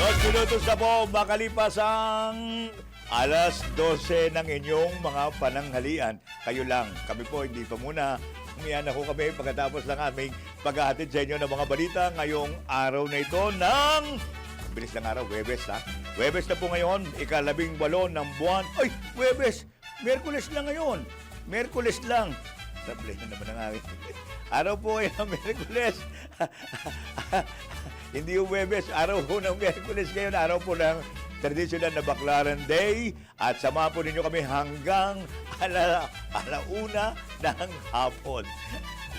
2 minutos na po makalipas ang alas 12 ng inyong mga pananghalian. Kayo lang, kami po hindi pa muna. Umiyan ako kami pagkatapos ng aming paghahatid sa inyo ng mga balita ngayong araw na ito ng... Bilis ng araw, Huwebes ha. Huwebes na po ngayon, ika-18 ng buwan. Ay, Huwebes! Miyerkules lang ngayon. Miyerkules lang. Sablay na naman ang aking. Araw po ay ang Miyerkules. Hindi yung Huwebes, araw po ng Miyerkules ngayon. Araw po ng traditional na Baclaran Day. At samahan po ninyo kami hanggang alauna ng hapon.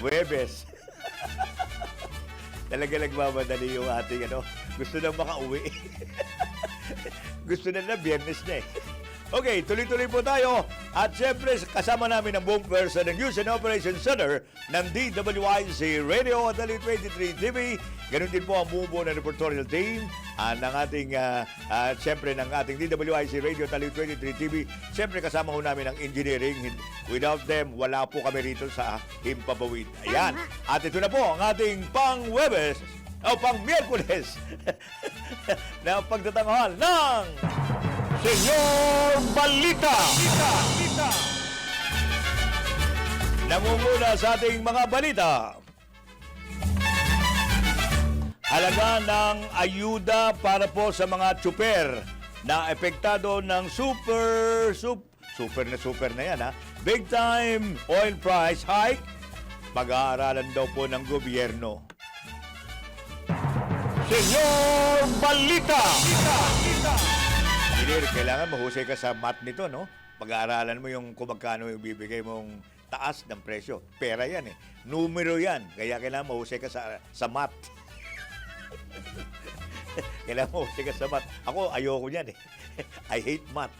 Huwebes. Talaga nagmamadali yung ating gusto na makauwi. Gusto na Biyernes na eh. Okay, tuloy-tuloy po tayo. At siyempre, kasama namin ang buong person ng News and Operations Center ng DWIC Radio at Dali 23 TV. Ganun din po ang buo ng reportorial team ng ating, siyempre, ng ating DWIC Radio at Dali 23 TV. Siyempre, kasama ho namin ang engineering. Without them, wala po kami rito sa Himpapawid. Ayan. At ito na po ang ating pang-Huwebes o pang-Miyerkules na pagtatanghal ng... Senyor Balita! Nangunguna sa ating mga balita. Halaga ng ayuda para po sa mga tsuper na epektado ng super na yan ha. Big time oil price hike. Pag-aaralan daw po ng gobyerno. Senyor Balita! Kailangan mahusay ka sa math nito, no? Pag-aaralan mo yung kung magkano yung bibigay mong taas ng presyo. Pera yan eh. Numero yan. Kaya kailangan mahusay ka sa math. Kailangan mahusay ka sa math. Ako, ayoko yan eh. I hate math.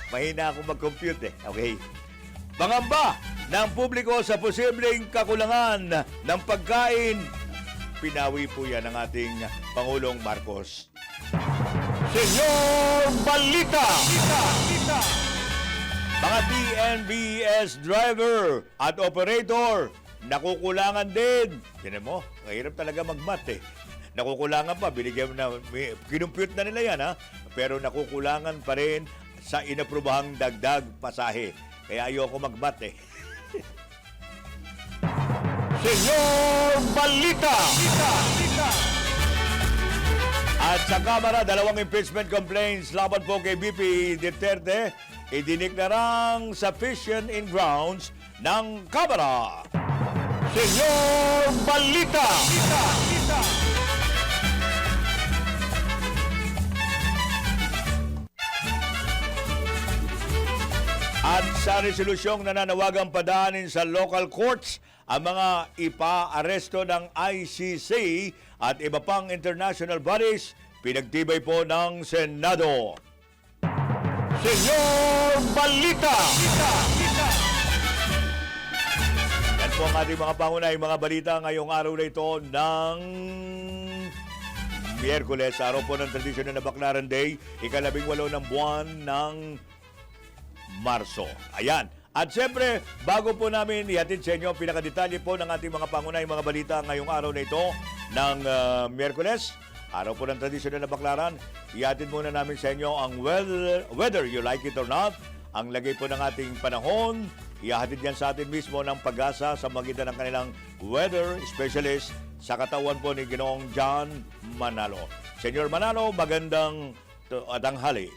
Mahina ako mag-compute eh. Okay. Pangamba ng publiko sa posibleng kakulangan ng pagkain. Pinawi po yan ng ating Pangulong Marcos. Senyor Balita! Mga TNBS driver at operator, nakukulangan din. Tinan mo, mahirap talaga mag-math eh. Nakukulangan pa, binigyan na, kinumpute na nila yan ha. Pero nakukulangan pa rin sa inaprubahang dagdag pasahe. Kaya ayoko mag-math eh. Senyor Balita! At sa Kamara, 2 impeachment complaints laban po kay BP Duterte, idiniklarang sufficient in grounds ng Kamara. Senyor Balita! At sa resolusyong nananawagang padaanin sa local courts ang mga ipa-aresto ng ICC at iba pang international bodies, pinagtibay po ng Senado. Senyor Balita! Yan po ang ating mga pangunahing mga balita ngayong araw na ito ng Miyerkules, araw po ng tradisyon na Baclaran Day, ika-18 ng buwan ng Marso. Ayan. At siyempre, bago po namin ihatid sa inyo ang pinakadetalye po ng ating mga pangunahing mga balita ngayong araw na ito ng Miyerkules, araw po ng tradisyonal na Baclaran, ihatid muna namin sa inyo ang whether you like it or not, ang lagay po ng ating panahon, ihatid yan sa atin mismo ng Pag-asa sa magitan ng kanilang weather specialist sa katawan po ni Ginoong John Manalo. Senyor Manalo, magandang tanghali.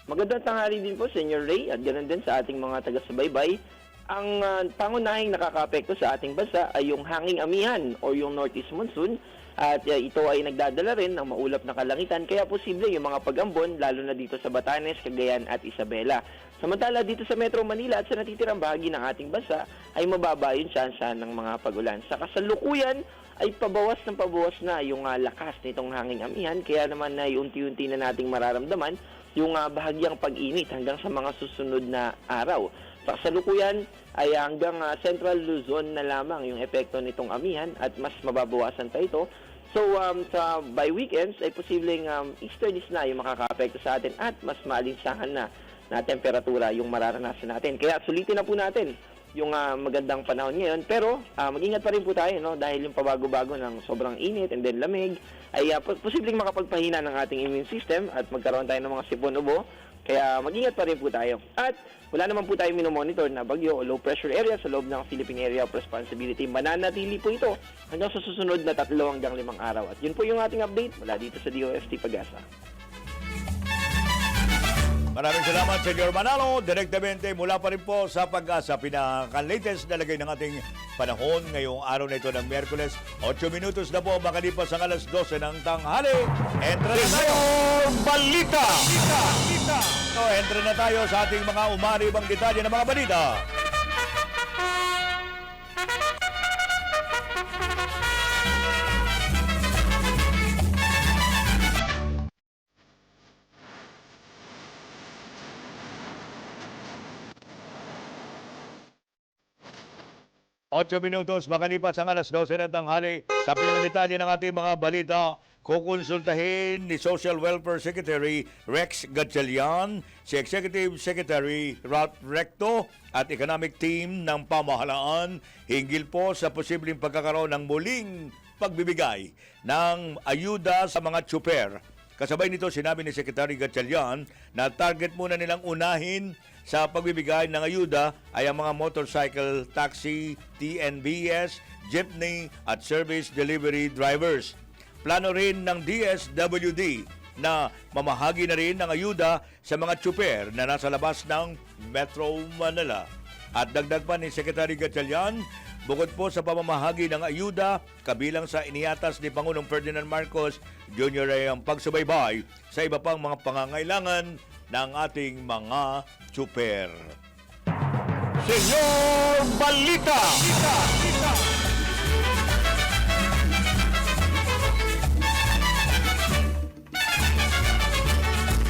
Magandang tanghali din po, Senyor Ray, at ganoon din sa ating mga taga-subaybay. Ang pangunahing nakakaapekto sa ating bansa ay yung hanging amihan o yung northeast monsoon, at ito ay nagdadala rin ng maulap na kalangitan, kaya posible yung mga pag-ambon, lalo na dito sa Batanes, Cagayan at Isabela. Samantala dito sa Metro Manila at sa natitirang bahagi ng ating bansa ay mababa yung tsansa ng mga pag-ulan. Sa kasalukuyan ay pabawas na yung lakas nitong hanging amihan, kaya naman ay unti-unti na nating mararamdaman yung bahagyang pag-init hanggang sa mga susunod na araw. Sa kasalukuyan ay hanggang Central Luzon na lamang yung epekto nitong amihan at mas mababawasan pa ito. So by weekends ay posibleng easterlies na yung makakaapekto sa atin at mas maalinsangan na temperatura yung mararanasan natin. Kaya sulitin na po natin yung magandang panahon ngayon. Pero mag-ingat pa rin po tayo, no? Dahil yung pabago-bago ng sobrang init and then lamig ay posibleng makapagpahina ng ating immune system at magkaroon tayo ng mga sipon-ubo. Kaya mag-ingat pa rin po tayo. At wala naman po tayo minomonitor na bagyo o low pressure area sa loob ng Philippine Area of Responsibility. Mananatili po ito hanggang sa susunod na 3 hanggang 5 araw. At yun po yung ating update mula dito sa DOFT Pag-asa. Maraming salamat, Senyor Manalo. Direktamente mula pa rin po sa Pag-asa, pinaka-latest na lagay ng ating panahon ngayong araw na ito ng Miyerkules. 8 minutos na po makalipas ang alas 12 ng tanghali. Entra na tayo! Balita! So, entra na tayo sa ating mga umaribang detalye ng mga balita. Ocho minutos, makalipas ang alas 12 ng tanghali. Sa pinandetalye ng ating mga balita, kukonsultahin ni Social Welfare Secretary Rex Gatchalian, si Executive Secretary Ralph Recto at Economic Team ng Pamahalaan hinggil po sa posibleng pagkakaroon ng muling pagbibigay ng ayuda sa mga tsuper. Kasabay nito, sinabi ni Secretary Gatchalian na target muna nilang unahin sa pagbibigay ng ayuda ay ang mga motorcycle, taxi, TNBS, jeepney at service delivery drivers. Plano rin ng DSWD na mamahagi na rin ng ayuda sa mga tsuper na nasa labas ng Metro Manila. At dagdag pa ni Secretary Gatchalian, bukod po sa pamamahagi ng ayuda, kabilang sa iniatas ni Pangulong Ferdinand Marcos Jr. ay ang pagsubaybay sa iba pang mga pangangailangan ng ating mga tsuper. Senyor Balita!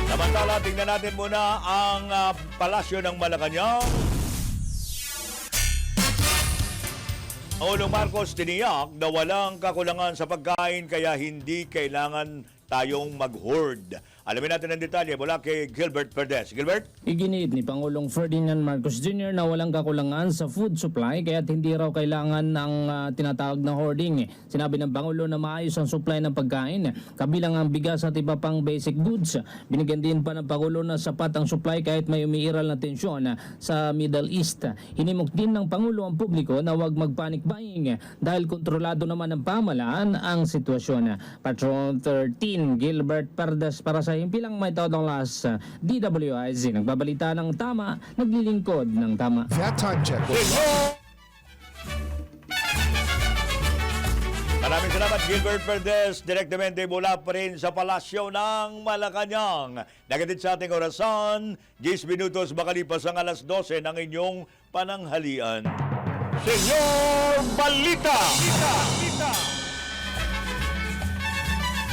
Samantala, tingnan natin muna ang palasyo ng Malacanang. Pangulong Marcos tiniyak na walang kakulangan sa pagkain kaya hindi kailangan tayong mag-hoard. Alamin natin ang detalye mula kay Gilbert Perdes. Gilbert? Iginiit ni Pangulong Ferdinand Marcos Jr. na walang kakulangan sa food supply kaya't hindi raw kailangan ng tinatawag na hoarding. Sinabi ng Pangulo na maayos ang supply ng pagkain, kabilang ang bigas at iba pang basic goods. Binigyan din pa ng Pangulo na sapat ang supply kahit may umiiral na tensyon sa Middle East. Hinimok din ng Pangulo ang publiko na huwag mag-panic buying dahil kontrolado naman ng pamahalaan ang sitwasyon. Patron 13, Gilbert Perdes para sa Himpilang May Todong Las, DWIZ. Nagbabalita ng tama, naglilingkod ng tama. That time check. Maraming salamat, Gilbert Perdes. Direktamente mula pa rin sa Palasyo ng Malacanang. Nagatid sa ating orasan, 10 minutos makalipas ang alas 12 ng inyong pananghalian. Senyor Balita!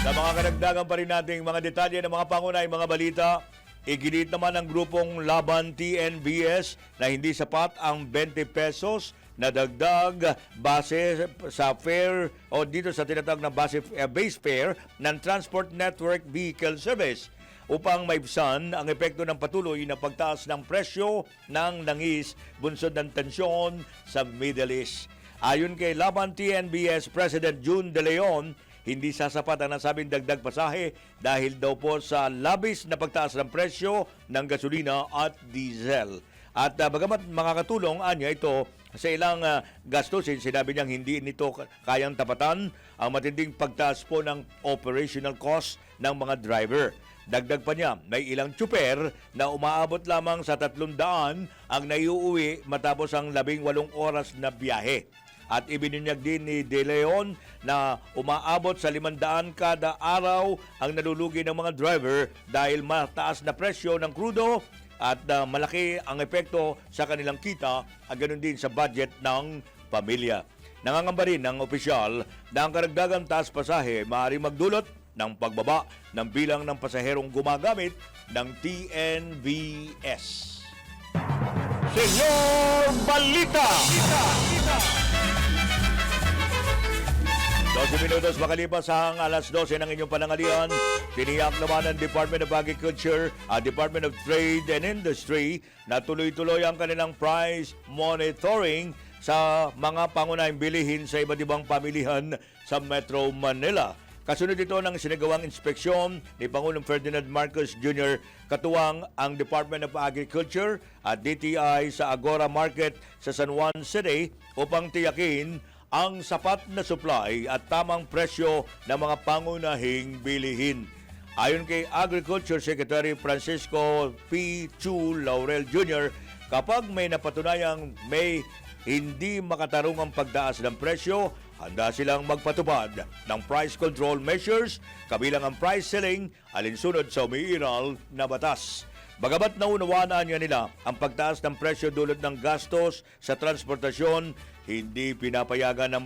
Sa mga karagdagan pa rin nating mga detalye ng mga pangunahing mga balita, iginit naman ng grupong Laban TNBS na hindi sapat ang 20 pesos na dagdag base sa fare o dito sa tinatawag na base fare ng Transport Network Vehicle Service upang maibsan ang epekto ng patuloy na pagtaas ng presyo ng langis bunsod ng tensyon sa Middle East. Ayon kay Laban TNBS President June De Leon, hindi sasapat ang nasabing dagdag pasahe dahil daw po sa labis na pagtaas ng presyo ng gasolina at diesel. At bagamat makakatulong anya ito sa ilang gastusin, sinabi niyang hindi nito kayang tapatan ang matinding pagtaas po ng operational cost ng mga driver. Dagdag pa niya, may ilang tsuper na umaabot lamang sa 300 ang naiuwi matapos ang 18 oras na biyahe. At ibinunyag din ni De Leon na umaabot sa 500 kada araw ang nalulugi ng mga driver dahil mataas na presyo ng krudo at malaki ang epekto sa kanilang kita at ganoon din sa budget ng pamilya. Nangangamba rin ng opisyal na ang karagdagang taas pasahe maaaring magdulot ng pagbaba ng bilang ng pasaherong gumagamit ng TNVS. Senyor Balita! 12 minutos makalipas ang alas 12 ng inyong panangalian. Tiniyak naman ng Department of Agriculture at Department of Trade and Industry na tuloy-tuloy ang kanilang price monitoring sa mga pangunahing bilihin sa iba't ibang pamilihan sa Metro Manila. Kasunod ito ng sinagawang inspeksyon ni Pangulong Ferdinand Marcos Jr. katuwang ang Department of Agriculture at DTI sa Agora Market sa San Juan City upang tiyakin ang sapat na supply at tamang presyo ng mga pangunahing bilihin. Ayon kay Agriculture Secretary Francisco P. Chu Laurel Jr., kapag may napatunayang may hindi makatarungang pagtaas ng presyo, handa silang magpatupad ng price control measures kabilang ang price ceiling alinsunod sa umiiral na batas. Bagamat naunawaan niya nila ang pagtaas ng presyo dulot ng gastos sa transportasyon, hindi pinapayagan ng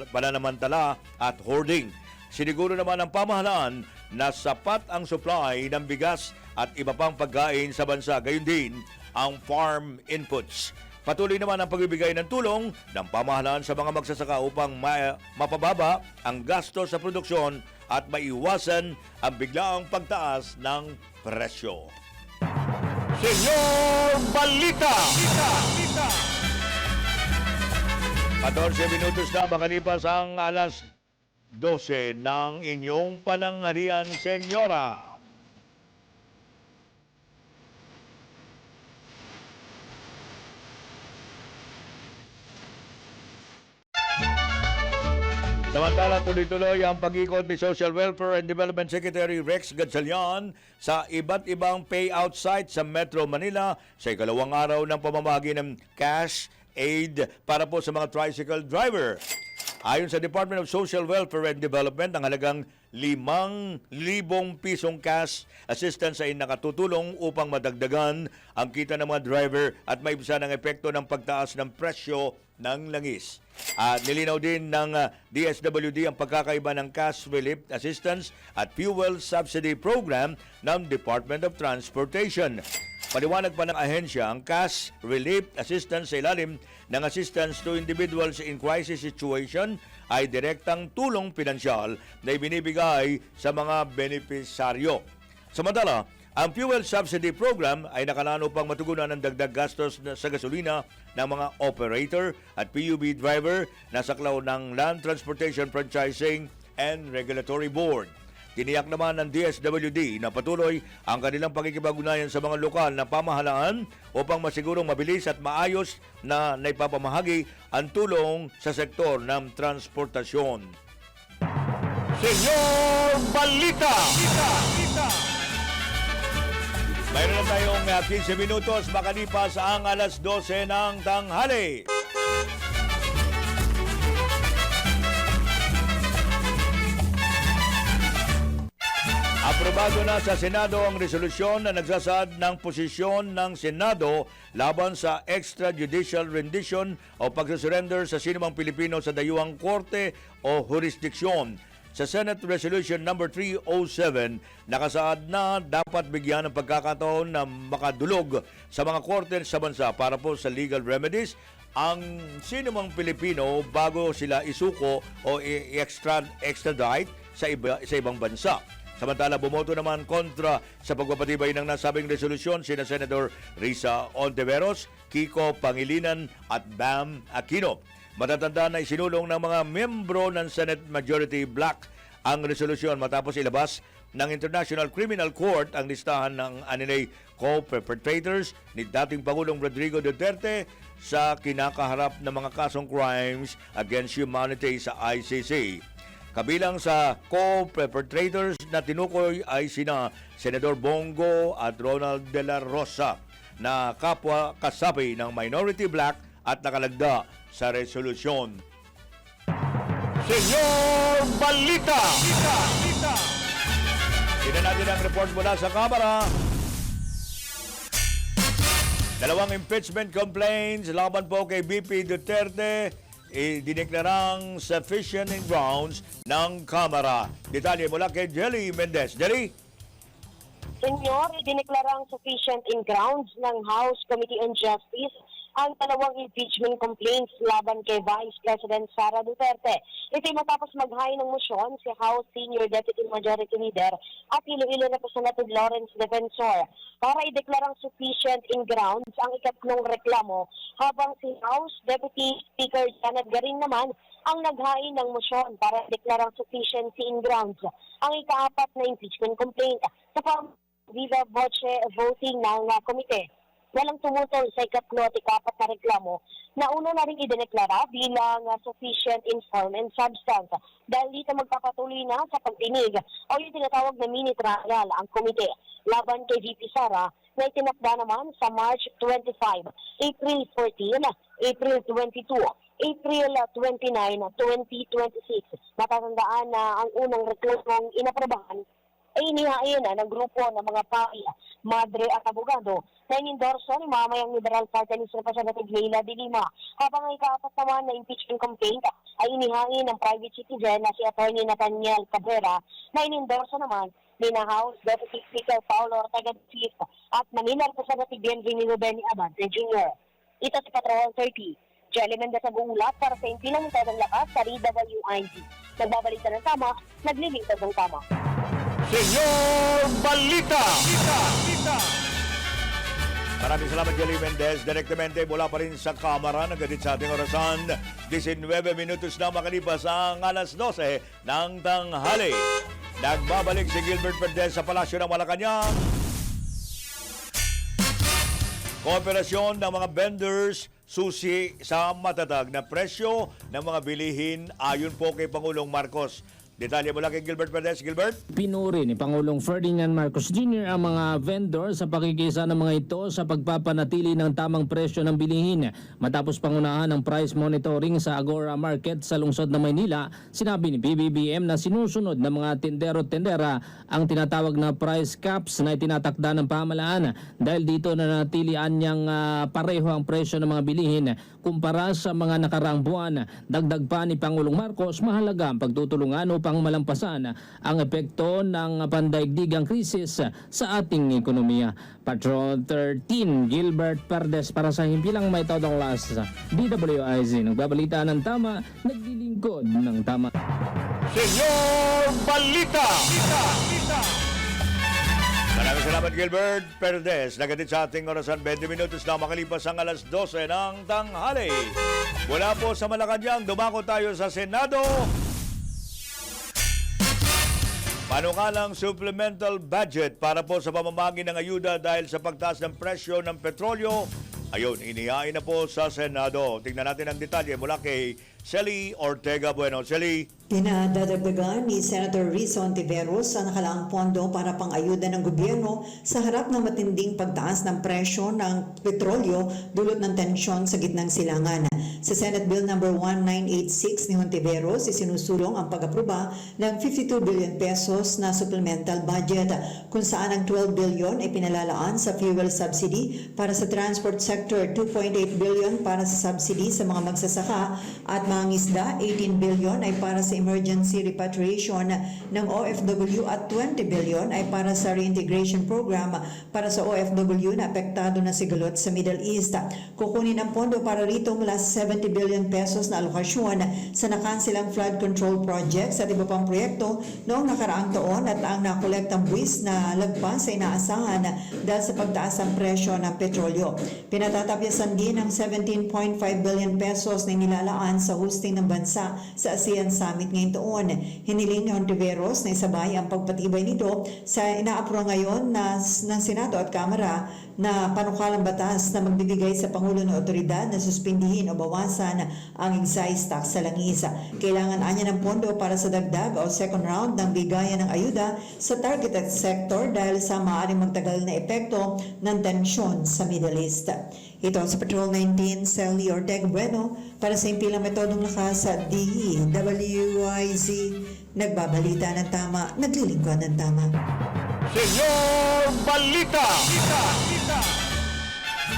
pananamantala at hoarding. Siniguro naman ng pamahalaan na sapat ang supply ng bigas at iba pang pagkain sa bansa, gayon din ang farm inputs. Patuloy naman ang pagbibigay ng tulong ng pamahalaan sa mga magsasaka upang mapababa ang gastos sa produksyon at maiwasan ang biglaang pagtaas ng presyo. Senyor Balita! 14 minutos na makalipas ang alas 12 ng inyong pananghalian, Senyora. Samantala, tuloy-tuloy ang pag-ikot ni Social Welfare and Development Secretary Rex Gatchalian sa iba't ibang payout sites sa Metro Manila sa ikalawang araw ng pamamahagi ng cash aid para po sa mga tricycle driver. Ayon sa Department of Social Welfare and Development, ang halagang 5,000 pisong cash assistance ay nakatutulong upang madagdagan ang kita ng mga driver at maibsan ang epekto ng pagtaas ng presyo ng langis. At nilinaw din ng DSWD ang pagkakaiba ng cash relief assistance at fuel subsidy program ng Department of Transportation. Paliwanag pa ng ahensya, ang cash relief assistance sa ilalim ng assistance to individuals in crisis situation ay direktang tulong pinansyal na ibinibigay sa mga benepisaryo. Samantala, ang fuel subsidy program ay nakalano upang matugunan ang dagdag gastos sa gasolina ng mga operator at PUB driver na saklaw ng Land Transportation Franchising and Regulatory Board. Tiniyak naman ng DSWD na patuloy ang kanilang pakikipag-ugnayan sa mga lokal na pamahalaan upang masigurong mabilis at maayos na naipapamahagi ang tulong sa sektor ng transportasyon. Senyor Balita! Mayroon na tayong 15 minutos makalipas ang alas 12 ng tanghali. Aprobado na sa Senado ang resolusyon na nagsasaad ng posisyon ng Senado laban sa extrajudicial rendition o pagsusurrender sa sinumang Pilipino sa dayuhang korte o jurisdiksyon. Sa Senate Resolution No. 307, nakasaad na dapat bigyan ng pagkakataon na makadulog sa mga korte sa bansa para po sa legal remedies ang sinumang Pilipino bago sila isuko o extradite sa ibang bansa. Samantala, bumoto naman kontra sa pagpapatibay ng nasabing resolusyon sina Senator Risa Ontiveros, Kiko Pangilinan at Bam Aquino. Matatanda na isinulong ng mga membro ng Senate Majority Black ang resolusyon matapos ilabas ng International Criminal Court ang listahan ng aninay co-perpetrators ni dating Pangulong Rodrigo Duterte sa kinakaharap ng mga kasong crimes against humanity sa ICC. Kabilang sa co-perpetrators na tinukoy ay sina Senador Bongo at Ronald De La Rosa na kapwa kasapi ng Minority Black at nakalagda sa resolusyon. Senyor Balita! Tignan natin ang report mula sa Kamara. Dalawang impeachment complaints laban po kay BP Duterte dineklarang sufficient in grounds ng Kamara. Detalye mula kay Jelly Mendez. Jelly? Senyor, dineklarang sufficient in grounds ng House Committee on Justice ang dalawang impeachment complaints laban kay Vice President Sara Duterte. Ito'y matapos maghain ng motion si House Senior Deputy Majority Leader at Iloilo Representative Lawrence Defensor para ideklarang sufficient in grounds ang ikatlong reklamo, habang si House Deputy Speaker Janet Garin naman ang naghain ng motion para ideklarang sufficiency in grounds ang ikaapat na impeachment complaint sa viva voce voting ng komite. Walang tumutol sa ikatlo at ikapat na reklamo na una na rin idineklara bilang sufficient in form and substance dahil dito magpapatuloy na sa pagdinig o yung tinatawag na mini trial ang komite laban kay VP Sara na itinakda naman sa March 25, April 14, April 22, April 29, 2026. Matatandaan na ang unang reklamong inaprobahan ay inihain ng grupo ng mga pari, madre at abogado na inendorso ni mamayang Liberal Party List Representative Leila de Lima. Habang ang ikaapat naman na impeachment complaint ay inihain ng private citizen na si Atty. Nathaniel Cabrera na inendorso naman ni na House Deputy Speaker Paulo Ortega V at Manila Representative Bienvenido Benny Abante Jr. Ito si Patrol 30. Jelly Mendez nag-uulat para sa impilang ng lakas sa DWIZ. Nagbabalita ng tama, naglilingkod ng tama. Senyor Balita! Maraming salamat, Jelly Mendez. Direktamente mula pa rin sa Kamara. Nagadit sa ating orasan. 19 minutos na makalipas ang alas 12 ng tanghali. Nagbabalik si Gilbert Perdez sa Palasyo ng Malacanang. Kooperasyon ng mga vendors susi sa matatag na presyo ng mga bilihin ayon po kay Pangulong Marcos. Detalye mula kay Gilbert Perdez. Gilbert? Pinuri ni Pangulong Ferdinand Marcos Jr. ang mga vendor sa pakikisa ng mga ito sa pagpapanatili ng tamang presyo ng bilihin. Matapos pangunahan ng price monitoring sa Agora Market sa lungsod ng Maynila, sinabi ni PBBM na sinusunod ng mga tindero-tendera ang tinatawag na price caps na itinatakda ng pamahalaan dahil dito nanatilian niyang pareho ang presyo ng mga bilihin kumpara sa mga nakaraang buwan. Dagdag pa ni Pangulong Marcos, mahalaga ang pagtutulungan upang malampasan ang epekto ng pandaigdigang krisis sa ating ekonomiya. Patrol 13, Gilbert Perdez para sa himpilang may todong last sa DWIZ. Nagbabalita ng tama, naglilingkod ng tama. Senyor Balita! Maraming salamat, Gilbert Perdez. Nagatid sa ating orasan 20 minutos na makalipas ang alas 12 ng tanghali. Mula po sa Malacanang, dumako tayo sa Senado. Panukalang supplemental budget para po sa pamamagi ng ayuda dahil sa pagtaas ng presyo ng petrolyo. Ayun, inihain na po sa Senado. Tingnan natin ang detalye mula kay Celi Ortega Bueno. Celi. Pinadadagdagan ni Senator Rizzo Ontiveros sa nakalaang pondo para pang-ayuda ng gobyerno sa harap ng matinding pagtaas ng presyo ng petrolyo dulot ng tensyon sa gitnang silangan. Sa Senate Bill No. 1986 ni Ontiveros, isinusulong ang pag-aproba ng 52 billion pesos na supplemental budget kung saan ang 12 billion ay pinalalaan sa fuel subsidy para sa transport sector, 2.8 billion para sa subsidy sa mga magsasaka at mga isda, 18 billion ay para sa emergency repatriation ng OFW at 20 billion ay para sa reintegration program para sa OFW na apektado na sigalot sa Middle East. Kukunin ang pondo para rito mula sa 70 billion pesos na alokasyon sa nakansilang flood control projects at iba pang proyekto noong nakaraang taon at ang nakolektang buwis na lagpas sa inaasahan dahil sa pagtaas ng presyo ng petrolyo. Pinatatapyasan din ang 17.5 billion pesos na nilalaan sa hosting ng bansa sa ASEAN Summit ngayong taon. Hiniling ni Ontiveros na isabay ang pagpatibay nito sa inaapro ngayon ng Senado at Kamara na panukalang batas na magbibigay sa Pangulo ng otoridad na suspindihin o bawasan ang excise tax sa langis. Kailangan anya ng pondo para sa dagdag o second round ng bigayan ng ayuda sa targeted sector dahil sa maaaring magtagal na epekto ng tensyon sa Middle East. Ito sa Patrol 19, Celi Ortega Bueno para sa impilang metodong lakas sa DWIZ. Nagbabalita ng tama, naglilingkod ng tama. Senyor Balita!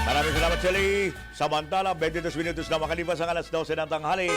Maraming salamat, Celi. Samantala, 22 minutos na makalipas ang alas 12 ng tanghali.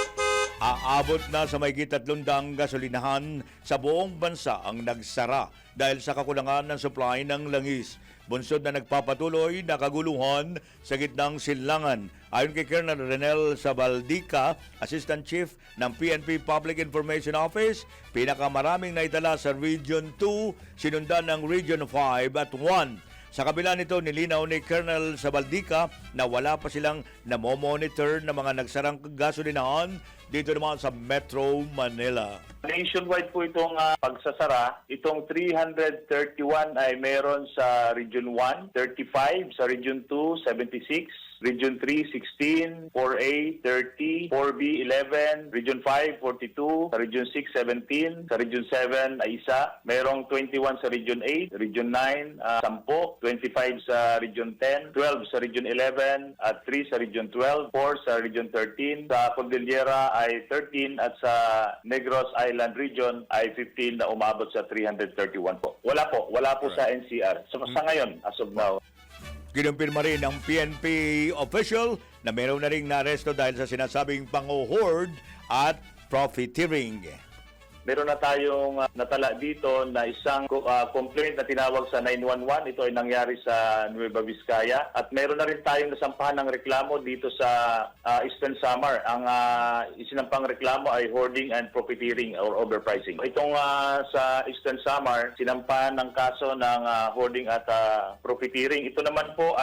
Aabot na sa mahigit 300 gasolinahan sa buong bansa ang nagsara dahil sa kakulangan ng supply ng langis. Bunsod na nagpapatuloy na kaguluhan sa gitnang silangan. Ayon kay Colonel Renel Sabaldica, Assistant Chief ng PNP Public Information Office, pinakamaraming naitala sa Region 2, sinundan ng Region 5 at 1. Sa kabila nito, nilinaw ni Colonel Sabaldica na wala pa silang namomonitor na mga nagsarang gasolinahan dito naman sa Metro Manila. Nationwide po itong pagsasara. Itong 331 ay meron sa Region 1, 35, sa Region 2, 76, Region 3, 16, 4A, 30, 4B, 11, Region 5, 42, sa Region 6, 17, sa Region 7 ay isa, merong 21 sa Region 8, Region 9, 10, 25 sa Region 10, 12 sa Region 11, at 3 sa Region 12, 4 sa Region 13, sa Cordillera ay 13 at sa Negros Island Region ay 15 na umabot sa 331 po. Wala po sa NCR. Sa ngayon, as of now. Kinumpirma rin ng PNP official na meron na rin naaresto dahil sa sinasabing pang-hoard at profiteering. Meron na tayong natala dito na isang complaint na tinawag sa 911. Ito ay nangyari sa Nueva Vizcaya. At meron na rin tayong nasampahan ng reklamo dito sa Eastern Samar. Ang isinampang reklamo ay hoarding and profiteering or overpricing. Itong sa Eastern Samar, sinampahan ng kaso ng hoarding at profiteering. Ito naman po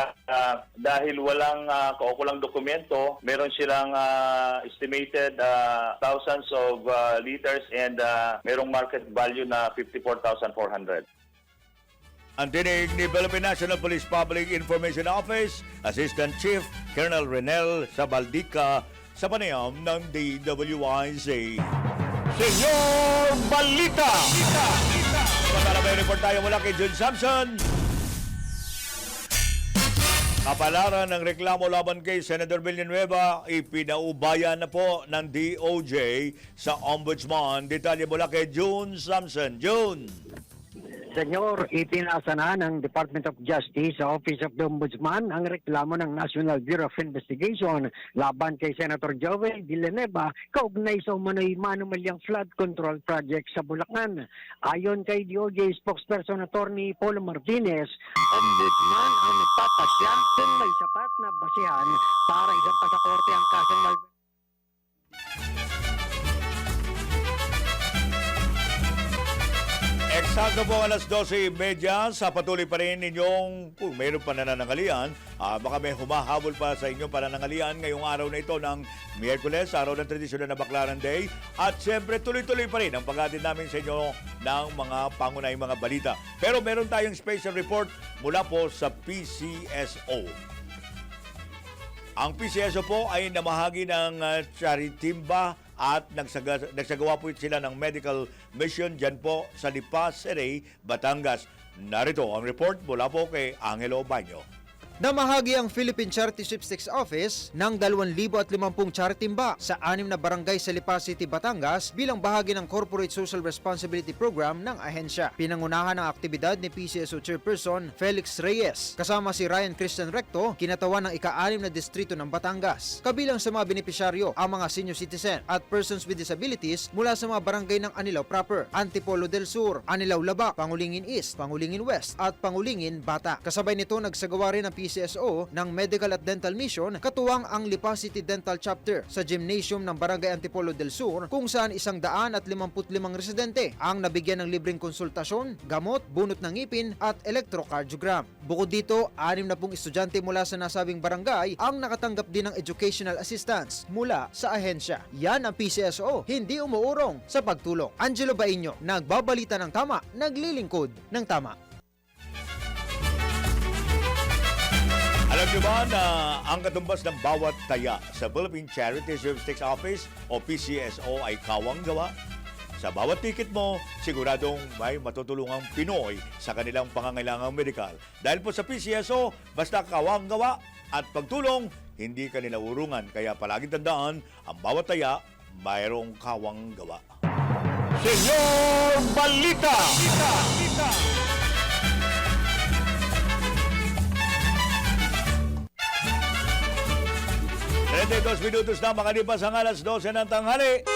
dahil walang kaukulang dokumento, meron silang estimated thousands of liters and merong market value na 54,400. Ang tinig ni Philippine National Police Public Information Office, Assistant Chief Colonel Renel Sabaldica sa panayam ng DWIC. Senyor Balita! Samantala may report tayo mula kay Jun Samson. Kapalaran ng reklamo laban kay Senator Villanueva, ipinaubayan na po ng DOJ sa Ombudsman. Detalye mula kay June Samson. June! Senyor, itinasa na ng Department of Justice sa Office of the Ombudsman ang reklamo ng National Bureau of Investigation laban kay Senator Joel Villanueva kaugnay sa umano'y manumalyang flood control project sa Bulacan. Ayon kay DOJ spokesperson Attorney Paulo Martinez, Ombudsman ang nagpapasya kung may sapat na basihan para isang pasaporte ang kasong Eksakto po alas 12:30 sa patuloy pa rin ninyong, kung mayroon pa nananangalian, baka may humahabol pa sa inyong pananangalian ngayong araw na ito ng Miyerkules, araw ng tradisyonal na Baclaran Day. At siyempre tuloy-tuloy pa rin ang paghatid namin sa inyo ng mga pangunahing mga balita. Pero meron tayong special report mula po sa PCSO. Ang PCSO po ay namahagi ng charitimba at nagsagawa po sila ng medical mission dyan po sa Lipa City, Batangas. Narito ang report mula po kay Angelo Baño. Namahagi ang Philippine Charity Sweepstakes Office ng 2,050 charitimba sa 6 na barangay sa Lipa City, Batangas bilang bahagi ng Corporate Social Responsibility Program ng ahensya. Pinangunahan ang aktibidad ni PCSO Chairperson Felix Reyes kasama si Ryan Christian Recto, kinatawan ng ika-6 na distrito ng Batangas. Kabilang sa mga benepisyaryo ang mga senior citizen at persons with disabilities mula sa mga barangay ng Anilao Proper, Antipolo del Sur, Anilao Laba, Pangulingin East, Pangulingin West at Pangulingin Bata. Kasabay nito nagsagawa rin ang PCSO ng medical at dental mission katuwang ang Lipa City Dental Chapter sa gymnasium ng Barangay Antipolo del Sur kung saan 155 residente ang nabigyan ng libreng konsultasyon, gamot, bunot ng ngipin at electrocardiogram. Bukod dito, 60 estudyante mula sa nasabing barangay ang nakatanggap din ng educational assistance mula sa ahensya. Yan ang PCSO, hindi umuurong sa pagtulong. Angelo Baño, nagbabalita ng tama, naglilingkod ng tama. Alam niyo ba na ang katumbas ng bawat taya sa Philippine Charity Sweepstakes Office o PCSO ay kawang gawa? Sa bawat ticket mo, siguradong may matutulungang Pinoy sa kanilang pangangailangang medikal. Dahil po sa PCSO, basta kawang gawa at pagtulong, hindi ka nila urungan. Kaya palaging tandaan, ang bawat taya, mayroong kawang gawa. Senyor Balita! 32 minutos na makalipas ang alas 12 ng tanghali.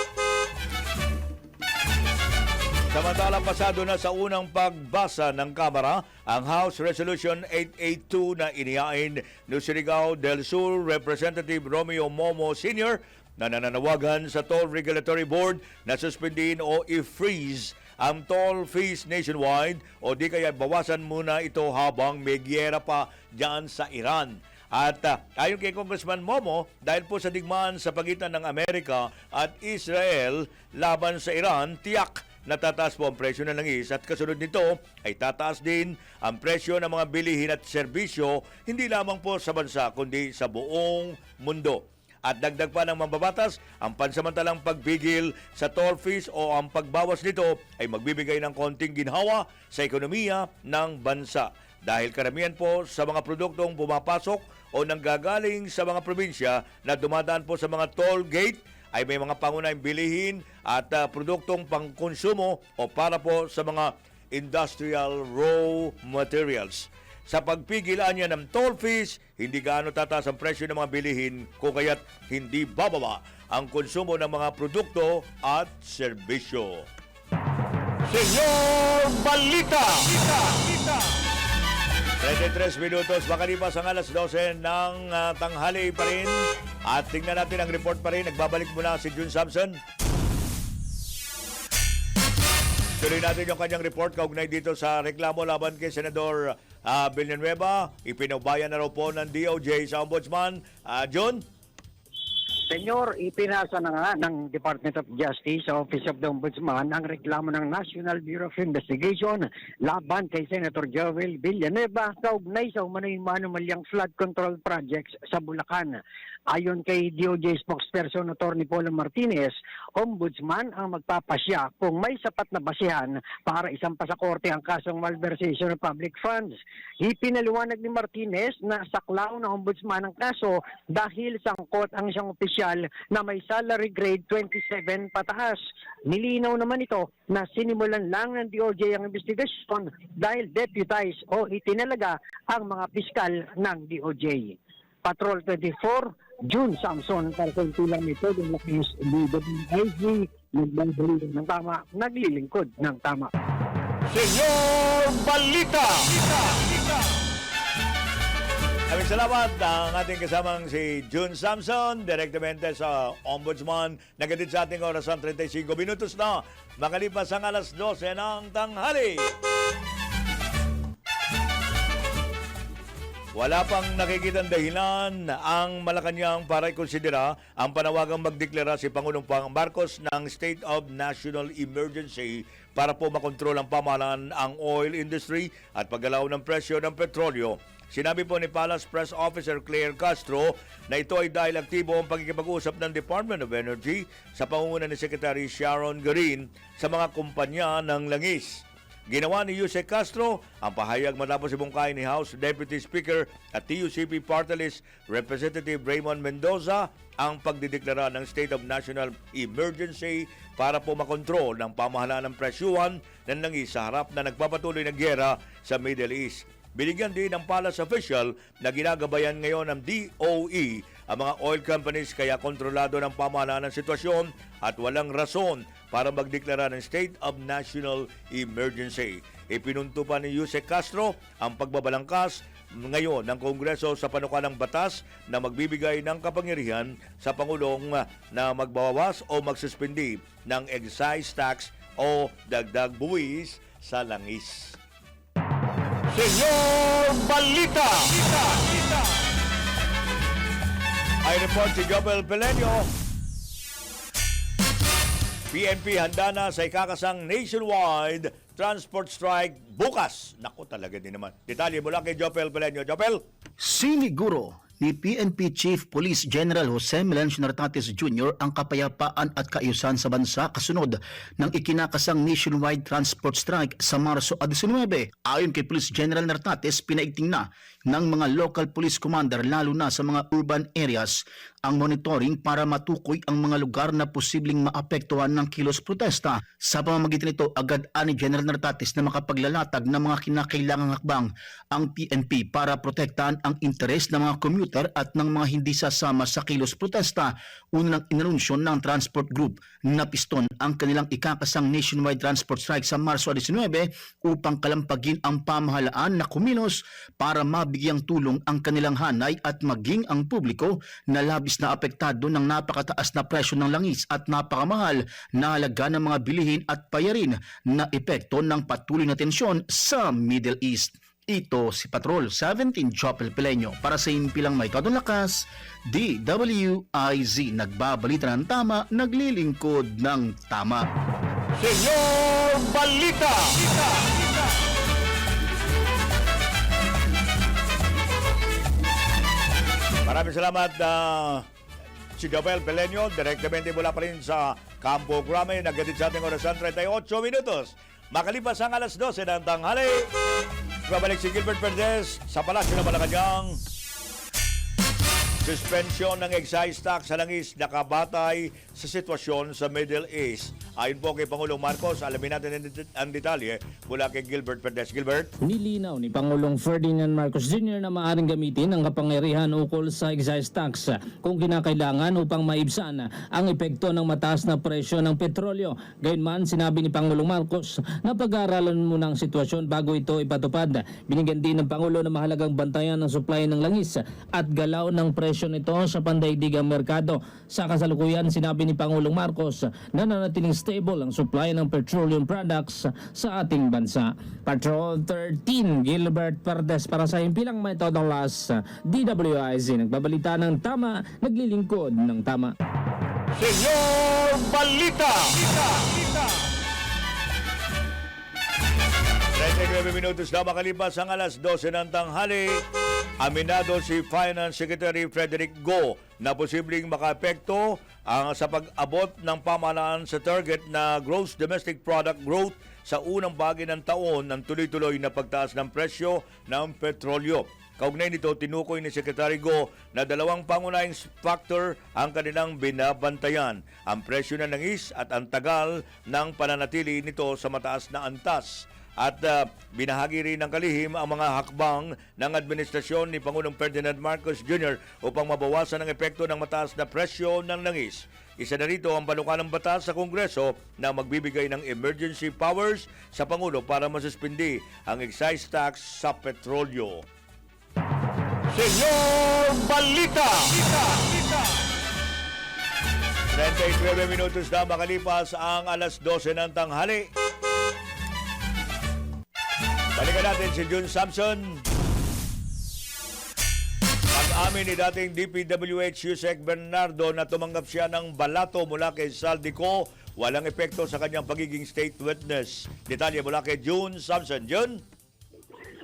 Samantalang pasado na sa unang pagbasa ng Kamara ang House Resolution 882 na inihain ni Surigao del Sur Representative Romeo Momo Sr. na nananawagan sa Toll Regulatory Board na suspendin o i-freeze ang toll fees nationwide o di kaya bawasan muna ito habang may giyera pa dyan sa Iran. At ayon kay Congressman Momo, dahil po sa digmaan sa pagitan ng Amerika at Israel laban sa Iran, tiyak na tataas po ang presyo ng langis at kasunod nito ay tataas din ang presyo ng mga bilihin at serbisyo hindi lamang po sa bansa kundi sa buong mundo. At dagdag pa ng mambabatas, ang pansamantalang pagpigil sa toll fees o ang pagbawas nito ay magbibigay ng konting ginhawa sa ekonomiya ng bansa. Dahil karamihan po sa mga produktong pumapasok o nanggagaling sa mga probinsya na dumadaan po sa mga toll gate ay may mga pangunahing bilihin at produktong pangkonsumo o para po sa mga industrial raw materials. Sa pagpigilan niya ng toll fees, hindi gaano tataas ang presyo ng mga bilihin kung kaya't hindi bababa ang konsumo ng mga produkto at serbisyo. Senyor Balita! 33 minutos, makalipas ang alas 12 ng tanghali pa rin. At tingnan natin ang report pa rin. Nagbabalik muna si June Samson. Tuloy natin yung kanyang report kaugnay dito sa reklamo laban kay Senador Villanueva. Ipinaubayan na raw po ng DOJ sa Ombudsman. John? Senyor, ipinasa na nga ng Department of Justice sa Office of the Ombudsman ang reklamo ng National Bureau of Investigation laban kay Senator Joel Villanueva kaugnay sa umano'y manumalyang flood control projects sa Bulacan. Ayon kay DOJ spokesperson Atty. Paula Martinez, Ombudsman ang magpapasya kung may sapat na basihan para isampa sa korte ang kasong malversation of public funds. Ipinaliwanag ni Martinez na saklaw ng Ombudsman ang kaso dahil sangkot ang isang opisyal na may salary grade 27 pataas. Nilinaw naman ito na sinimulan lang ng DOJ ang investigasyon dahil deputized o itinalaga ang mga piskal ng DOJ. Patrol 24, June Samson, para sa tulang nito ng Lakis DWIG, nagbabalik ng tama, naglilingkod ng tama. Senyor Balita! Maraming salamat ang ating kasamang si June Samson, direktamente sa Ombudsman. Nagatid sa ating orasan 35 minutos na makalipas ang alas 12 ng tanghali. Wala pang nakikitang dahilan ang Malacanang para ikonsidera ang panawagang magdeklara si Pangulong Marcos ng State of National Emergency para po makontrol ang pamahalaan ang oil industry at paggalaw ng presyo ng petrolyo. Sinabi po ni Palace Press Officer Claire Castro na ito ay dahil aktibo ang pagkikipag-usap ng Department of Energy sa pangunguna ni Secretary Sharon Garin sa mga kumpanya ng langis. Ginawa ni Yusek Castro ang pahayag matapos ibungkahin ni House Deputy Speaker at TUCP Party List Representative Raymond Mendoza ang pagdideklara ng State of National Emergency para po makontrol ng pamahalaan ng presyuhan ng langis sa harap na nagpapatuloy na gyera sa Middle East. Binigyan din ng Palace official na ginagabayan ngayon ng DOE ang mga oil companies kaya kontrolado ng pamahalaan ng sitwasyon at walang rason para magdeklara ng State of National Emergency. Ipinunto pa ni Yusek Castro ang pagbabalangkas ngayon ng Kongreso sa panukalang batas na magbibigay ng kapangyarihan sa Pangulong na magbawawas o magsuspindi ng excise tax o dagdag buwis sa langis. Senyor Balita! Ay report si Jobel Pelenio. PNP handa na sa ikakasang nationwide transport strike bukas. Naku, talaga din naman. Detalye mula kay Jopel Pelenio. Jopel? Siniguro ni PNP Chief Police General Jose Melencio Nartates Jr. ang kapayapaan at kaayusan sa bansa kasunod ng ikinakasang nationwide transport strike sa Marso 19. Ayon kay Police General Nartates, pinaigting na ng mga local police commander lalo na sa mga urban areas ang monitoring para matukoy ang mga lugar na posibleng maapektuhan ng kilos protesta. Sa pamamagitan nito, agad ani General Nartates na makapaglalatag ng mga kinakailangang hakbang ang PNP para protektahan ang interes ng mga commuter at ng mga hindi sasama sa kilos protesta. Unang inanunsyo ng Transport Group na piston ang kanilang ikakasang nationwide transport strike sa Marso 19 upang kalampagin ang pamahalaan na kumilos para mabigyang tulong ang kanilang hanay at maging ang publiko na labis na apektado ng napakataas na presyo ng langis at napakamahal na halaga ng mga bilihin at payarin na epekto ng patuloy na tensyon sa Middle East. Ito si Patrol 17 Chopel Pileño para sa impilang may todong lakas, DWIZ. Nagbabalita ng tama, naglilingkod ng tama. Senyor Balita! Maraming salamat si Joel Pelenyo, direktamente mula pa rin sa Campo Grame, naghatid sa ating orasan 38 minutos. Makalipas ang alas 12 ng tanghali, babalik si Gilbert Perez sa Palasyo ng Malacanang. Suspensyon ng excise tax sa langis nakabatay sa sitwasyon sa Middle East. Ayon po kay Pangulong Marcos, alamin natin ang detalye mula kay Gilbert Perez. Gilbert? Nilinaw ni Pangulong Ferdinand Marcos Jr. na maaaring gamitin ang kapangyarihan ukol sa excise tax kung kinakailangan upang maibsan ang epekto ng mataas na presyo ng petrolyo. Gayunman, sinabi ni Pangulong Marcos na pag-aaralan muna ang sitwasyon bago ito ipatupad. Binigyan din ng Pangulo na mahalagang bantayan ng supply ng langis at galaw ng presyo nito sa pandaigdigang merkado. Sa kasalukuyan, sinabi ni Pangulong Marcos na nanatiling stable ang supply ng petroleum products sa ating bansa. Patrol 13, Gilbert Perez para sa himpilang may todong las, DWIZ. Nagbabalita ng tama, naglilingkod ng tama. Senyor Balita! 39 minutos na makalipas ang alas 12 ng tanghali. Aminado si Finance Secretary Frederick Go na posibleng makaapekto sa pag-abot ng pamahalaan sa target na gross domestic product growth sa unang bahagi ng taon ng tuloy-tuloy na pagtaas ng presyo ng petrolyo. Kaugnay nito, tinukoy ni Secretary Go na dalawang pangunahing factor ang kanilang binabantayan, ang presyo ng langis at ang tagal ng pananatili nito sa mataas na antas. At binahagi rin ng kalihim ang mga hakbang ng administrasyon ni Pangulong Ferdinand Marcos Jr. upang mabawasan ang epekto ng mataas na presyo ng langis. Isa na rito ang panukalang batas sa Kongreso na magbibigay ng emergency powers sa Pangulo para masuspindi ang excise tax sa petrolyo. Senyor Balita! 39 minutos na makalipas ang alas 12 ng tanghali. Balikan natin si June Samson. Pag-amin ni dating DPWH Yusek Bernardo na tumanggap siya ng balato mula kay Saldico, walang epekto sa kanyang pagiging state witness. Detalye mula kay June Samson. June?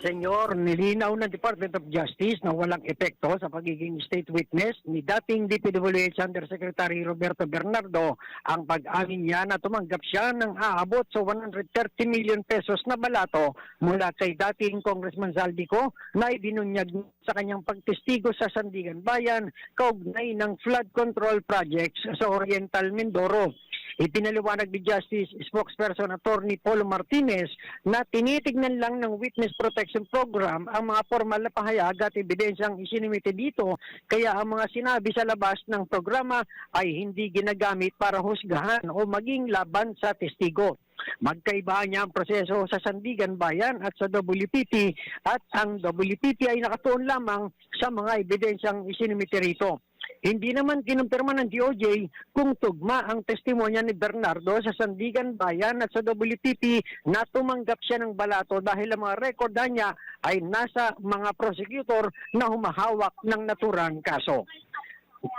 Senyor, nilinaw ng Department of Justice na walang epekto sa pagiging state witness ni dating DPWH Undersecretary Roberto Bernardo ang pag-amin niya na tumanggap siya ng aabot sa 130 million pesos na balato mula kay dating Congressman Saldico na ibinunyag sa kanyang pagtestigo sa Sandigan Bayan kaugnay ng flood control projects sa Oriental Mindoro. Ipinaliwanag ni Justice Spokesperson Attorney Paulo Martinez na tinitignan lang ng Witness Protection Program ang mga formal na pahayag at ebidensyang isinumite dito, kaya ang mga sinabi sa labas ng programa ay hindi ginagamit para husgahan o maging laban sa testigo. Magkaiba niya ang proseso sa Sandigan Bayan at sa WPP at ang WPP ay nakatuon lamang sa mga ebidensyang isinumite rito. Hindi naman kinumpirma ng DOJ kung tugma ang testimonya ni Bernardo sa Sandigan Bayan at sa WPP na tumanggap siya ng balato dahil ang mga rekorda niya ay nasa mga prosecutor na humahawak ng naturang kaso.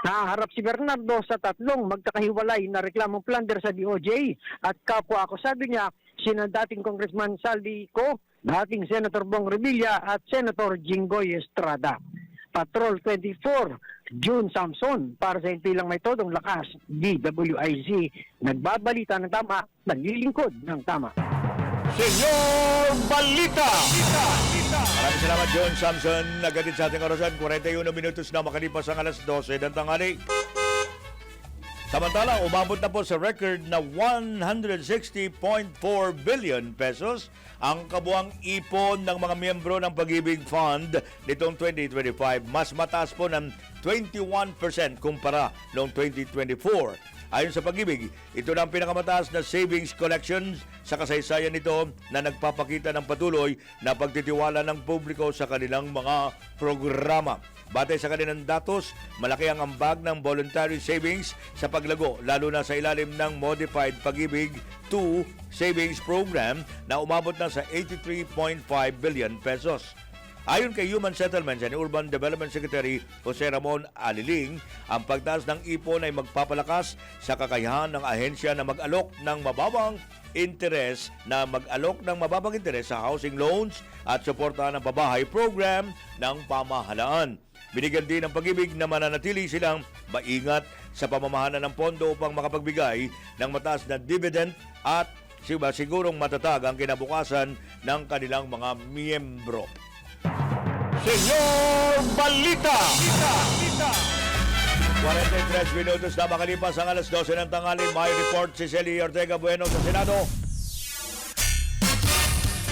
Naharap si Bernardo sa tatlong magkakahiwalay na reklamong plunder sa DOJ at kapwa ako sabi niya sina dating Congressman Saldico, dating Senator Bong Revilla at Senator Jinggoy Estrada. Patrol 24, June Samson para sa impilang may todong lakas, DWIZ. Nagbabalita ng tama, naglilingkod ng tama. Senyor Balita! Maraming salamat, John Samson. Nagatid sa ating orasan, 41 minutos na makalipas ang alas 12 ng tanghali. Samantala, umabot na po sa record na 160.4 billion pesos ang kabuang ipon ng mga miyembro ng Pag-ibig Fund nitong 2025. Mas mataas po ng 21% kumpara noong 2024. Ayon sa Pag-ibig, ito na ang pinakamataas na savings collections sa kasaysayan nito na nagpapakita ng patuloy na pagtitiwala ng publiko sa kanilang mga programa. Batay sa kanilang datos, malaki ang ambag ng voluntary savings sa paglago, lalo na sa ilalim ng Modified Pag-ibig 2 Savings Program na umabot na sa 83.5 billion pesos. Ayon kay Human Settlements and Urban Development Secretary Jose Ramon Aliling, ang pagtaas ng ipon ay magpapalakas sa kakayahan ng ahensya na mag-alok ng mababang interes sa housing loans at suportahan ng pabahay program ng pamahalaan. Binigyan din ng Pag-ibig na mananatili silang maingat sa pamamahala ng pondo upang makapagbigay ng mataas na dividend at sigurong matatag ang kinabukasan ng kanilang mga miyembro. Senyor Balita! 43 minutos na makalipas ang alas 12 ng tanghali. May report si Celi Ortega Bueno sa Senado.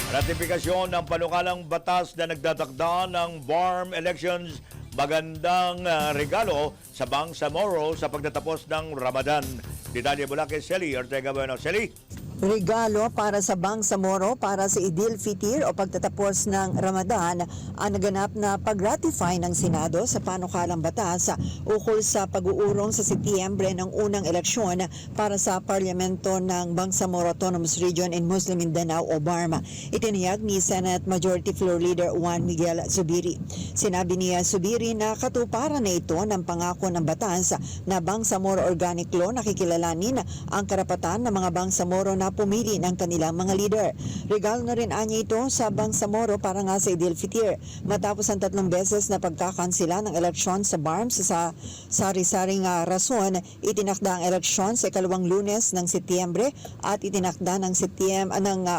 Ratifikasyon ng panukalang batas na nagtatakda ng BARM elections. Magandang regalo sa Bangsamoro sa pagtatapos ng Ramadan. Detalye mula kay Celi Ortega Bueno. Celi? Regalo para sa Bangsamoro para sa Idil Fitir o pagtatapos ng Ramadan ang naganap na pag-ratify ng Senado sa panukalang batas ukol sa pag-uurong sa Setyembre ng unang eleksyon para sa parlamento ng Bangsamoro Autonomous Region in Muslim Mindanao o BARMA. Itinayag ni Senate Majority Floor Leader Juan Miguel Zubiri. Sinabi niya Zubiri na katuparan na ito ng pangako ng batas na Bangsamoro Organic Law na kikilalanin ang karapatan ng mga Bangsamoro na pumili ng kanilang mga leader. Regalo na rin anya ito sa Bangsamoro para nga sa Idil Fitir. Matapos ang 3 beses na pagkakansila ng eleksyon sa BARMS sa sari-saring rason, itinakda ang eleksyon sa ikalawang Lunes ng Setyembre at itinakda ng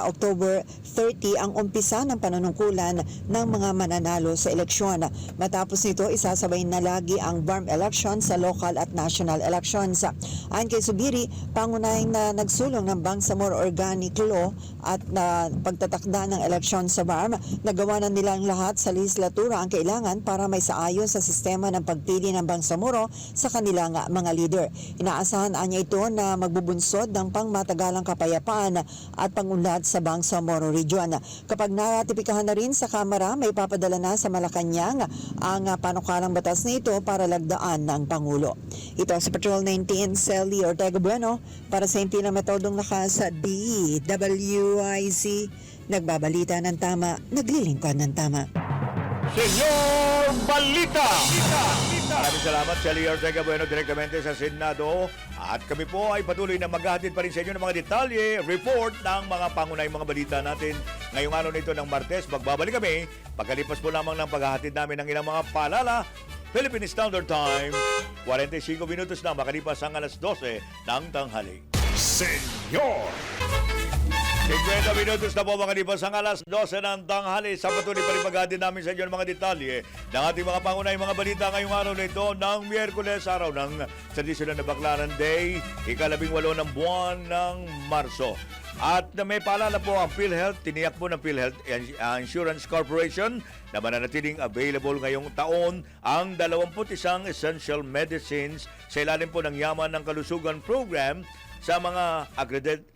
October 30 ang umpisa ng panunungkulan ng mga mananalo sa eleksyon. Matapos nito, isasabay na lagi ang BARM election sa local at national elections. Ayon kay Zubiri, pangunahing na nagsulong ng Bangsamoro Organic Law at pagtatakda ng eleksyon sa BARM, nagawa na nilang lahat sa legislatura ang kailangan para may saayos sa sistema ng pagpili ng Bangsamoro sa kanilang mga leader. Inaasahan anya ito na magbubunsod ng pangmatagalang kapayapaan at pangunlad sa Bangsamoro Region. Kapag naratipikahan na rin sa Kamara, may papadala na sa Malacanang ang panukalang batas na ito para lagdaan ng Pangulo. Ito sa Patrol 19, Celi Ortega Bueno para sa MP na metodong lakas sa DWIC. Nagbabalita ng tama, naglilingkod ng tama. Senyor Balita! Maraming salamat, Celi Ortega Bueno, direktamente sa Senado. At kami po ay patuloy na maghahatid pa rin sa inyo ng mga detalye, report ng mga pangunahing mga balita natin. Ngayong araw nito ng Martes, magbabalik kami pagkalipas po lamang ng paghahatid namin ng ilang mga paalala. Philippine Standard Time, 45 minutos na makalipas ang alas 12 ng tanghali. Senyor! 50 minutos na po makalipas ang alas 12 ng tanghali. Sa patuloy pa rin maghahatid namin sa inyo ng mga detalye ng ating mga pangunahing mga balita ngayong araw nito ng Miyerkules, araw ng tradisyonal na Baclaran Day, ika-18 ng buwan ng Marso. At may paalala po ang PhilHealth, tiniyak po ng PhilHealth Insurance Corporation na mananatiling available ngayong taon ang 21 essential medicines sa ilalim po ng Yaman ng Kalusugan Program sa mga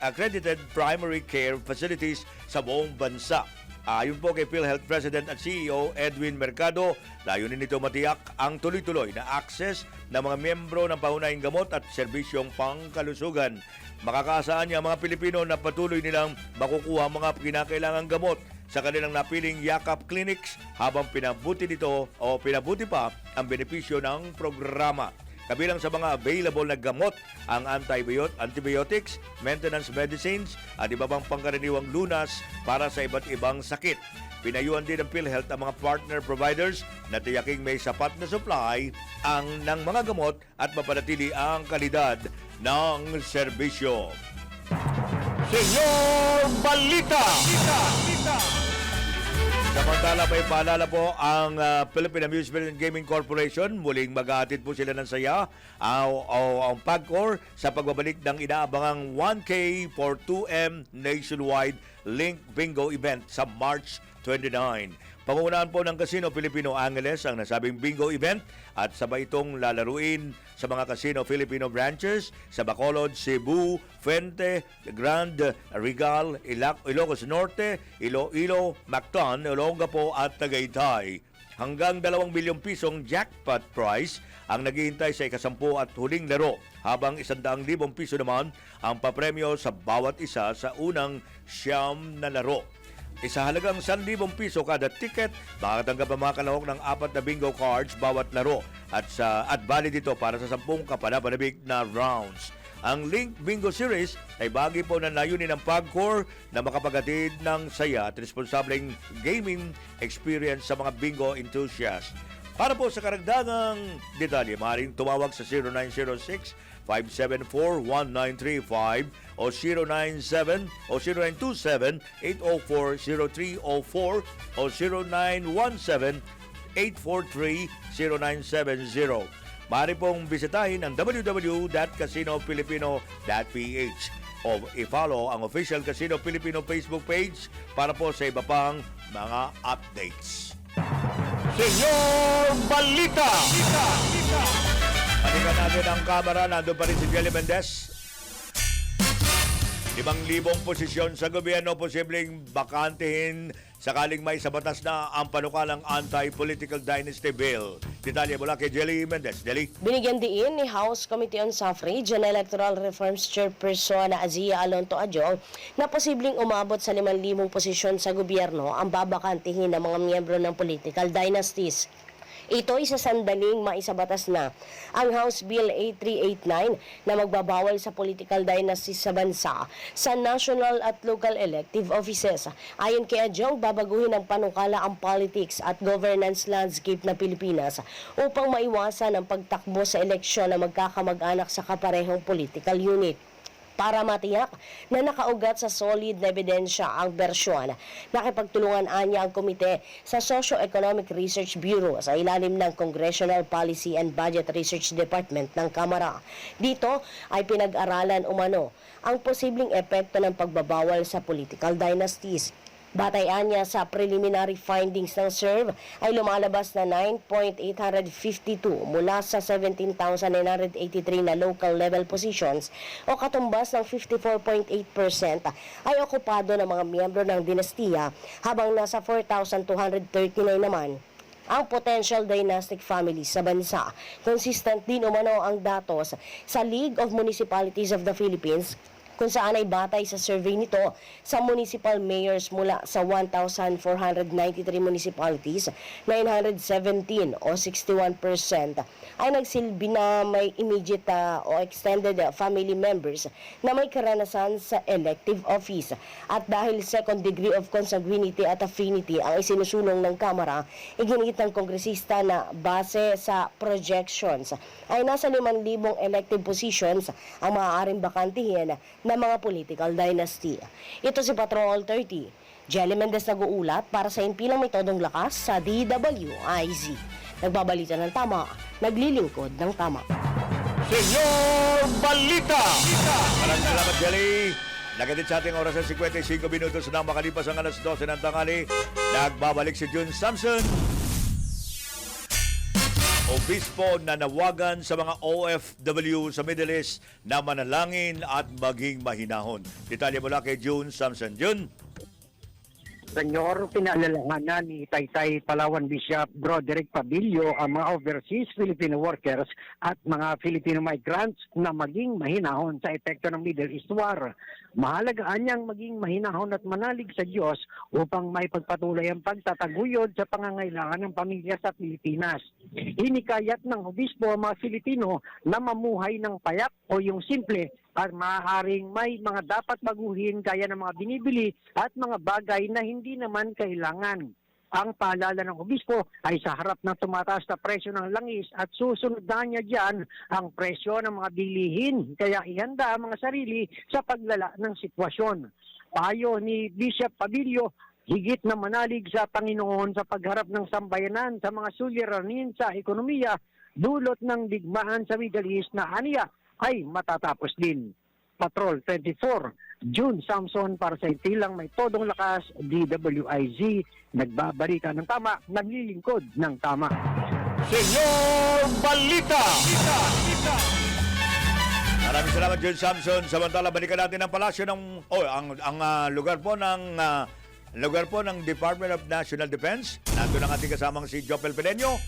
accredited primary care facilities sa buong bansa. Ayon po kay PhilHealth President at CEO Edwin Mercado, layunin nito matiyak ang tuloy-tuloy na access ng mga miyembro ng pangunahing gamot at serbisyong pangkalusugan. Makakaasahan niya ang mga Pilipino na patuloy nilang makukuha mga kinakailangang gamot sa kanilang napiling Yakap Clinics habang pinabuti pa ang benepisyo ng programa. Kabilang sa mga available na gamot ang antibiotics, maintenance medicines at iba pang pangkaraniwang lunas para sa iba't ibang sakit. Pinayuhan din ng PhilHealth ang mga partner providers na tiyaking may sapat na supply ng mga gamot at mapanatili ang kalidad ng serbisyo. Senyor Balita! Samantala, Samantala, may paalala po ang Philippine Amusement and Gaming Corporation. Muling maghahatid po sila ng saya ang PAGCOR sa pagbabalik ng inaabangang 1K for 2M nationwide Link Bingo event sa March 29. Pangungunahan po ng Casino Filipino Angeles ang nasabing bingo event at sabay itong lalaruin sa mga Casino Filipino branches sa Bacolod, Cebu, Fuente, Grand Regal, Ilocos Norte, Iloilo, Mactan, Olongapo at Tagaytay. Hanggang 2 milyong pisong jackpot prize ang naghihintay sa ikasampu at huling laro, habang 100,000 piso naman ang papremyo sa bawat isa sa unang 9 na laro. Isahalagang 1,000 piso kada ticket, makatanggap ang mga kalahok ng 4 na bingo cards bawat laro at valid ito para sa 10 kapanapanabik na rounds. Ang Link Bingo Series ay bahagi po ng layunin ng PAGCOR na makapagatid ng saya at responsableng gaming experience sa mga bingo enthusiasts. Para po sa karagdagang detalye, maaaring tumawag sa 0906-574-1935 o 0927-804-0304 o 0917-843-0970. Maaari pong bisitahin ang www.casinofilipino.ph o i-follow ang official Casino Filipino Facebook page para po sa iba pang mga updates. Senyor Balita! Balikan natin ang kamera. Nandun pa rin si Jelly Mendez. 5,000 posisyon sa gobyerno posibleng bakantehin sakaling may sa batas na ang panukalang Anti-Political Dynasty Bill. Detalye mula kay Jelly Mendez. Jelly? Binigyan diin ni House Committee on Suffrage and Electoral Reforms Chairperson na Azia Alonto Adjong na posibleng umabot sa 5,000 posisyon sa gobyerno ang babakantihin ng mga miyembro ng political dynasties. Ito isa sandaling maisabatas na ang House Bill 8389 na magbabawal sa political dynasties sa bansa sa national at local elective offices. Ayon kay Adjong, babaguhin ng panukala ang politics at governance landscape na Pilipinas upang maiwasan ang pagtakbo sa eleksyon na magkakamag-anak sa kaparehong political unit. Para matiyak na nakaugat sa solid na ebidensya ang bersyon, nakipagtulungan niya ang komite sa Socio-Economic Research Bureau sa ilalim ng Congressional Policy and Budget Research Department ng Kamara. Dito ay pinag-aralan umano ang posibleng epekto ng pagbabawal sa political dynasties. Batayan niya sa preliminary findings ng SERV ay lumalabas na 9,852 mula sa 17,983 na local level positions o katumbas ng 54.8% ay okupado ng mga miyembro ng dinastiya, habang nasa 4,239 naman ang potential dynastic families sa bansa. Consistent din umano ang datos sa League of Municipalities of the Philippines, kung saan ay batay sa survey nito sa municipal mayors mula sa 1,493 municipalities, 917 o 61% ay nagsilbi na may immediate o extended family members na may karanasan sa elective office. At dahil second degree of consanguinity at affinity ang isinusulong ng Kamara, iginit ng kongresista na base sa projections ay nasa 5,000 elective positions ang maaaring bakantihin na mga political dynasty. Ito si Patrol 30. Jelly Mendez nag-uulat para sa impilang may todong lakas sa DWIZ. Nagbabalita ng tama, naglilingkod ng tama. Senyor Balita! Maraming salamat, Jelly. Nagadit sa ating oras ng 55 minutos na makalipas ang alas 12 ng tanghali. Nagbabalik si June Samson. Obispo na nawagan sa mga OFW sa Middle East na manalangin at maging mahinahon. Detalye mula kay June Samson. June? Senyor, pinaalalahanan ni Taytay Palawan Bishop Broderick Pabilio ang mga overseas Filipino workers at mga Filipino migrants na maging mahinahon sa epekto ng Middle East War. Mahalagaan niyang maging mahinahon at manalig sa Diyos upang may pagpatuloy ang pagtataguyod sa pangangailangan ng pamilya sa Pilipinas. Hinikayat ng obispo ang mga Filipino na mamuhay ng payak o yung simple at maaaring may mga dapat baguhin gaya ng mga binibili at mga bagay na hindi naman kailangan. Ang paalala ng obispo ay sa harap ng tumataas na presyo ng langis at susunod na niya dyan ang presyo ng mga bilihin, kaya ihanda ang mga sarili sa paglala ng sitwasyon. Payo ni Bishop Pabilio, higit na manalig sa Panginoon sa pagharap ng sambayanan sa mga suliranin sa ekonomiya dulot ng digmaan sa Middle East na aniya ay matatapos din. Patrol 24, June Samson para sa Itilang May Todong Lakas, DWIZ, nagbabalita ng tama, naglilingkod ng tama. Senyor Balita! Maraming salamat, John Samson. Samantala, balikan natin ang palasyo ng lugar po ng Department of National Defense. Nandun ang ating kasamang si Jopel Pelenyo.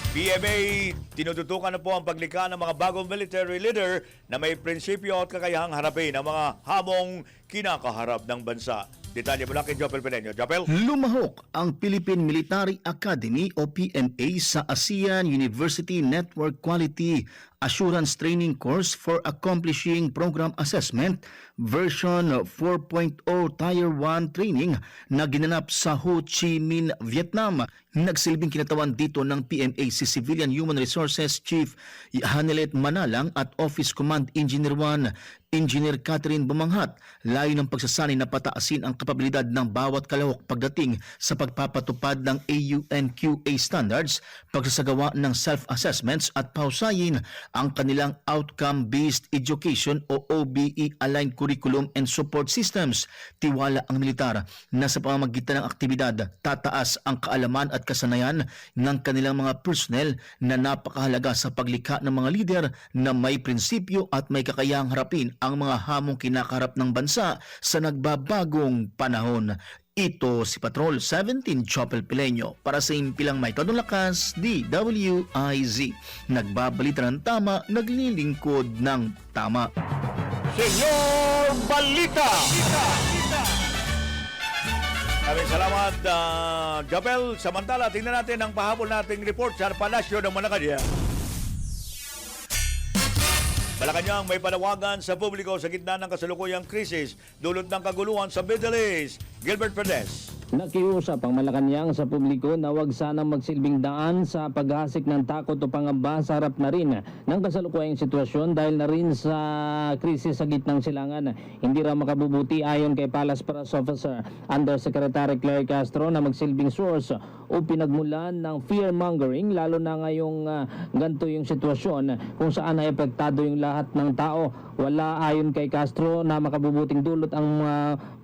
PMA, tinututukan na po ang paglikha ng mga bagong military leader na may prinsipyo at kakayahang harapin ang mga hamong kinakaharap ng bansa. Detalye mula kay Jopel Pelenyo. Jopel? Lumahok ang Philippine Military Academy o PMA sa ASEAN University Network Quality Assurance Training Course for Accomplishing Program Assessment version 4.0 Tier 1 training na ginanap sa Ho Chi Minh, Vietnam. Nagsilbing kinatawan dito ng PMA si Civilian Human Resources Chief Hanelet Manalang at Office Command Engineer 1 Engineer Catherine Bumanghat. Layo ng pagsasanay na pataasin ang kapabilidad ng bawat kalahok pagdating sa pagpapatupad ng AUNQA standards, pagsasagawa ng self-assessments at pahusayin ang kanilang outcome-based education o OBE-aligned curriculum and support systems. Tiwala ang militar na sa pamamagitan ng aktibidad, tataas ang kaalaman at kasanayan ng kanilang mga personnel na napakahalaga sa paglikha ng mga lider na may prinsipyo at may kakayahang harapin ang mga hamong kinakaharap ng bansa sa nagbabagong panahon. Ito si Patrol 17 Chopel Pileño para sa Impilang May Todong Lakas, DWIZ. Nagbabalita ng tama, naglilingkod ng tama. Senyor Balita! Maraming salamat, Jopel. Samantala, tingnan natin ang pahabol nating report sa Palasyo ng Malacanang. Malacanang may panawagan sa publiko sa gitna ng kasalukuyang krisis dulot ng kaguluhan sa Middle East. Gilbert Perez. Nakiusap ang Malacanang sa publiko na huwag sanang magsilbing daan sa paghasik ng takot o pangamba sa harap na rin ng kasalukuyang sitwasyon dahil na rin sa krisis sa gitnang silangan. Hindi raw makabubuti ayon kay Palace Press Officer Undersecretary Claire Castro na magsilbing source o pinagmulan ng fear-mongering lalo na ngayong ganito yung sitwasyon kung saan ay apektado yung lahat ng tao. Wala ayon kay Castro na makabubuting dulot ang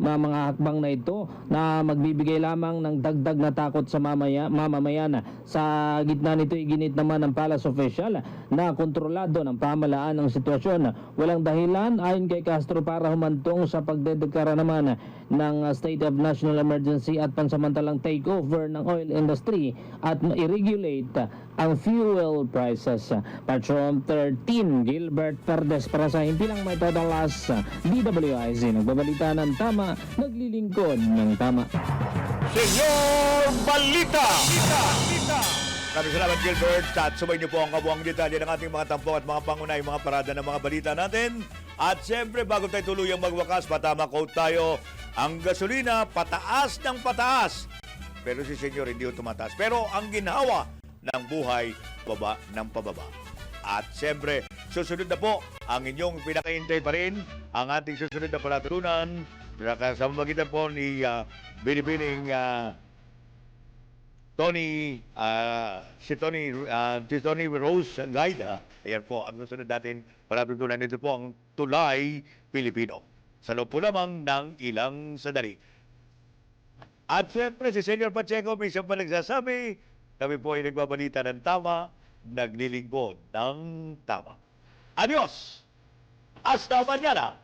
mga hakbang na ito na magbibigay lamang ng dagdag na takot sa mamamayan. Sa gitna nito, iginit naman ng Palace official na kontrolado ng pamahalaan ng sitwasyon. Walang dahilan ayon kay Castro para humantong sa pagdedeklara naman ng State of National Emergency at pansamantalang takeover ng oil industry at i-regulate ang fuel prices. Patrol 13, Gilbert Perez para sa Himpilang May Todong Lakas, DWIZ. Nagbabalita ng tama, naglilingkod ng tama. Senyor Balita! Maraming salamat, Gilbert. At sumay niyo po ang kabuang detalye ng ating mga tampok at mga pangunay, mga parada ng mga balita natin. At siyempre, bago tayo tuluyang magwakas, patama quote tayo, ang gasolina pataas ng pataas. Pero si Senyor hindi tumataas. Pero ang ginhawa ng buhay, baba ng pababa. At siyempre, susunod na po ang inyong pinakaintay pa rin, ang ating susunod na palatunan sa pamamagitan po ni Binibining si Tony Rose Gaida. Ayan po, ang susunod natin palatunan nito po ang Tulay Pilipino. Sa loob po lamang ng ilang sandali. At siyempre, si Senyor Pacheco, may siyang pa nagsasabi, kami po ay nagbabalita ng tama, naglilingkod ng tama. Adios! Hasta mañana!